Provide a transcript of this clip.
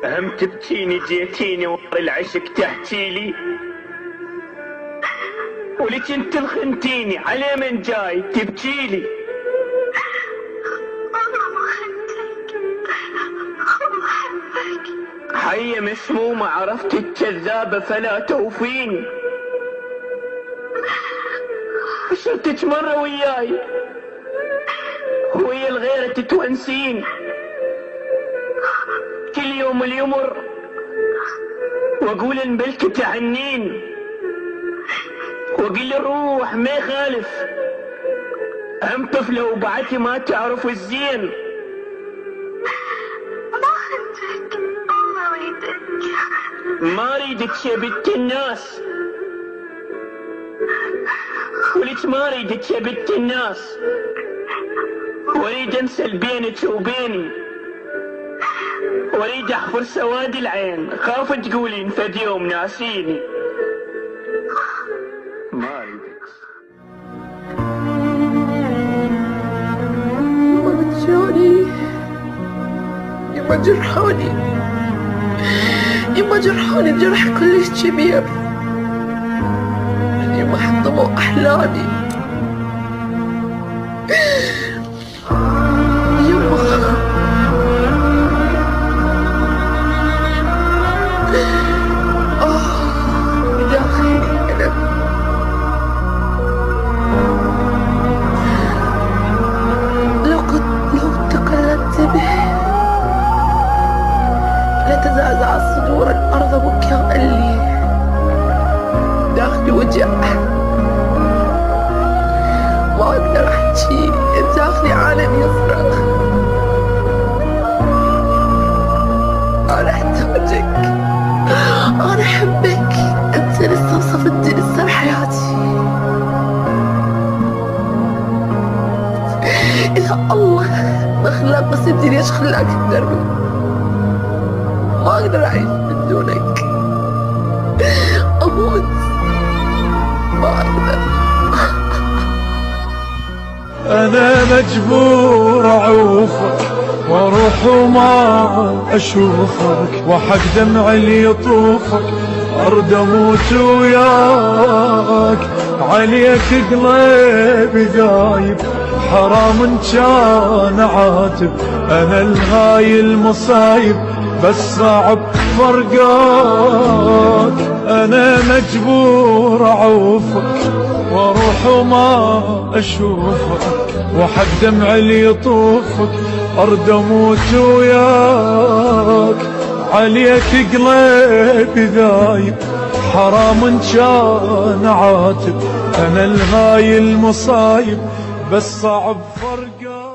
هم تبكيني جيتيني ورا العشق تحكيلي، ولك انت الخنتيني على من جاي تبكيلي. والله ما خنتك، أحبك. حية مسمومة عرفتك كذابة فلا توفيني. شفتك مرة وياي ويا الغيرة تتونسين، كل يوم اللي يمر واقول ان بلك تعنين، واقول الروح ما يخالف هم طفلة وبعتي ما تعرف الزين. ما خنتك، والله اريدك. ما اريدك يا بنت الناس، ولك ما اريدك يا بنت الناس، واريد انسى بينك وبيني، واريد احفر سواد العين، خاف تقولين فد يوم ناسيني. ما اريدك. يما جرحوني، يما جرحوني، يما جرحوني جرح كلش كبير. يما حطموا احلامي. لتزعزع الصدور الأرض بكاء لي، داخلي وجع ما أقدر أحكي، داخلي عالم يصرخ. أنا أحتاجك، أنا أحبك، أنت لسه وصفتني لسه بحياتي. إذا الله ما خلاك بس الدنيا ايش خلاك تدربي؟ ما اقدر اعيش من دونك، اموت ما اقدر. انا مجبور اعوفك واروح وما اشوفك، وحق دمع اللي يطوفك ارد اموت وياك. عليك قلبي ذايب، حرام ان كان عاتب، انا الغاي المصايب بس صعب فرقاك. انا مجبور اعوفك واروح وما اشوفك، وحق دمع اللي يطوفك ارد اموت وياك. عليك قلبي ذايب، حرام ان كان عاتب، انا الغاي المصايب بس صعب فرقاك.